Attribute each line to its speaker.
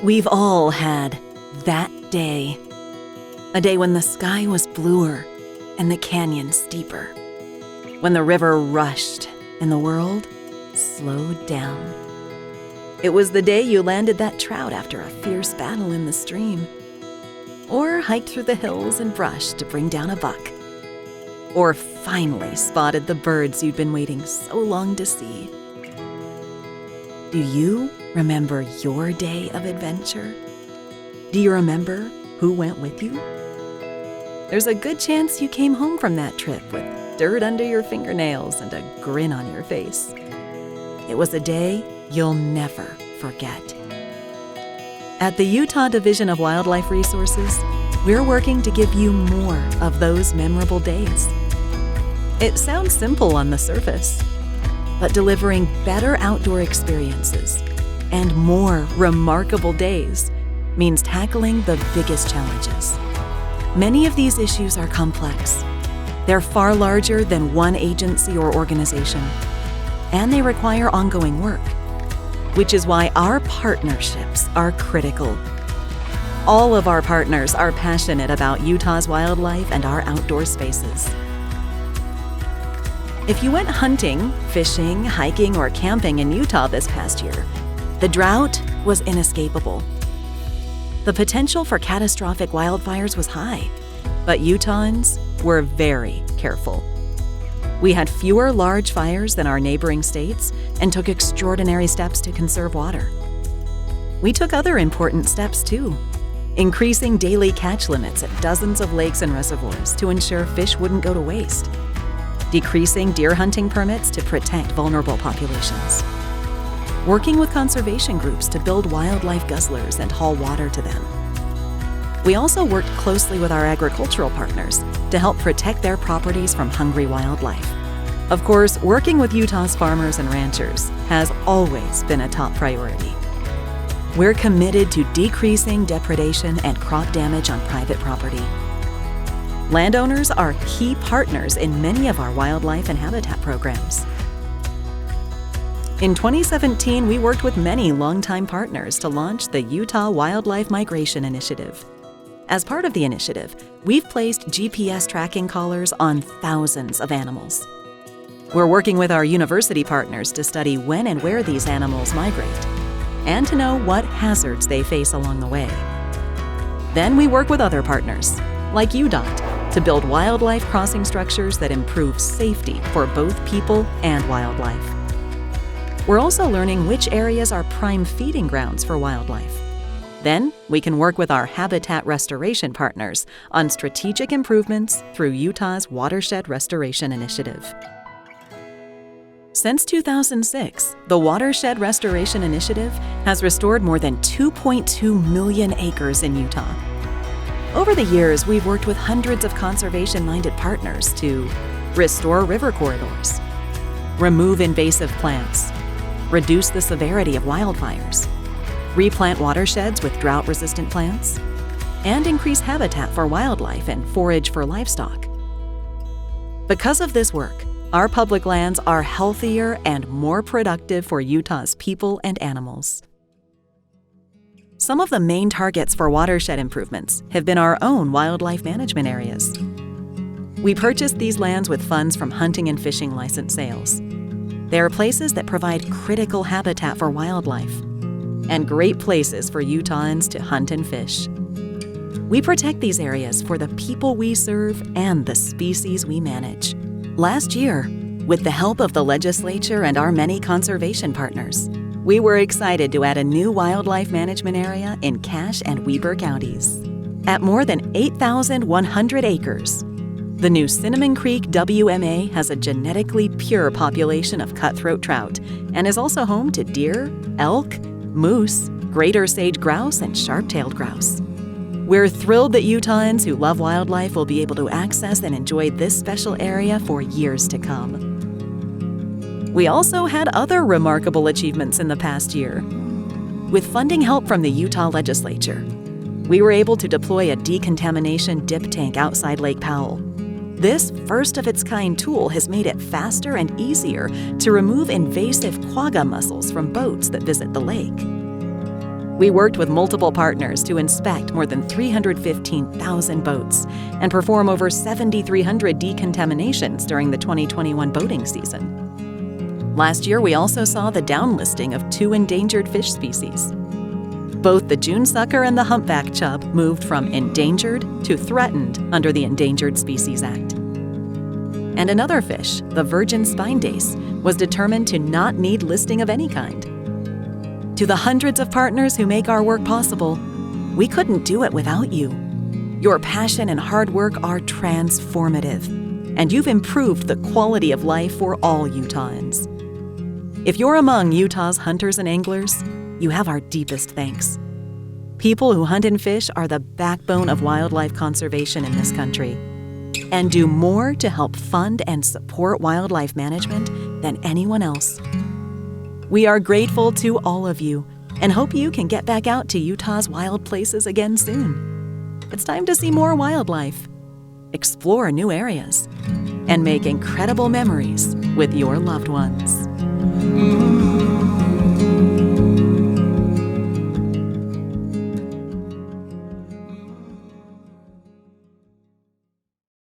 Speaker 1: We've all had that day. A day when the sky was bluer and the canyon steeper. When the river rushed and the world slowed down. It was the day you landed that trout after a fierce battle in the stream. Or hiked through the hills and brush to bring down a buck. Or finally spotted the birds you'd been waiting so long to see. Do you remember your day of adventure? Do you remember who went with you? There's a good chance you came home from that trip with dirt under your fingernails and a grin on your face. It was a day you'll never forget. At the Utah Division of Wildlife Resources, we're working to give you more of those memorable days. It sounds simple on the surface, but delivering better outdoor experiences and more remarkable days means tackling the biggest challenges. Many of these issues are complex. They're far larger than one agency or organization, and they require ongoing work, which is why our partnerships are critical. All of our partners are passionate about Utah's wildlife and our outdoor spaces. If you went hunting, fishing, hiking, or camping in Utah this past year, the drought was inescapable. The potential for catastrophic wildfires was high, but Utahns were very careful. We had fewer large fires than our neighboring states and took extraordinary steps to conserve water. We took other important steps too, increasing daily catch limits at dozens of lakes and reservoirs to ensure fish wouldn't go to waste, decreasing deer hunting permits to protect vulnerable populations, working with conservation groups to build wildlife guzzlers and haul water to them. We also worked closely with our agricultural partners to help protect their properties from hungry wildlife. Of course, working with Utah's farmers and ranchers has always been a top priority. We're committed to decreasing depredation and crop damage on private property. Landowners are key partners in many of our wildlife and habitat programs. In 2017, we worked with many longtime partners to launch the Utah Wildlife Migration Initiative. As part of the initiative, we've placed GPS tracking collars on thousands of animals. We're working with our university partners to study when and where these animals migrate, and to know what hazards they face along the way. Then we work with other partners, like UDOT, to build wildlife crossing structures that improve safety for both people and wildlife. We're also learning which areas are prime feeding grounds for wildlife. Then we can work with our habitat restoration partners on strategic improvements through Utah's Watershed Restoration Initiative. Since 2006, the Watershed Restoration Initiative has restored more than 2.2 million acres in Utah. Over the years, we've worked with hundreds of conservation-minded partners to restore river corridors, remove invasive plants, reduce the severity of wildfires, replant watersheds with drought-resistant plants, and increase habitat for wildlife and forage for livestock. Because of this work, our public lands are healthier and more productive for Utah's people and animals. Some of the main targets for watershed improvements have been our own wildlife management areas. We purchased these lands with funds from hunting and fishing license sales. They are places that provide critical habitat for wildlife and great places for Utahns to hunt and fish. We protect these areas for the people we serve and the species we manage. Last year, with the help of the legislature and our many conservation partners, we were excited to add a new wildlife management area in Cache and Weber counties. At more than 8,100 acres, the new Cinnamon Creek WMA has a genetically pure population of cutthroat trout and is also home to deer, elk, moose, greater sage grouse, and sharp-tailed grouse. We're thrilled that Utahns who love wildlife will be able to access and enjoy this special area for years to come. We also had other remarkable achievements in the past year. With funding help from the Utah legislature, we were able to deploy a decontamination dip tank outside Lake Powell. This first-of-its-kind tool has made it faster and easier to remove invasive quagga mussels from boats that visit the lake. We worked with multiple partners to inspect more than 315,000 boats and perform over 7,300 decontaminations during the 2021 boating season. Last year, we also saw the downlisting of 2 endangered fish species. Both the June sucker and the humpback chub moved from endangered to threatened under the Endangered Species Act. And another fish, the virgin spine dace, was determined to not need listing of any kind. To the hundreds of partners who make our work possible, we couldn't do it without you. Your passion and hard work are transformative, and you've improved the quality of life for all Utahns. If you're among Utah's hunters and anglers, you have our deepest thanks. People who hunt and fish are the backbone of wildlife conservation in this country, and do more to help fund and support wildlife management than anyone else. We are grateful to all of you and hope you can get back out to Utah's wild places again soon. It's time to see more wildlife, explore new areas, and make incredible memories with your loved ones.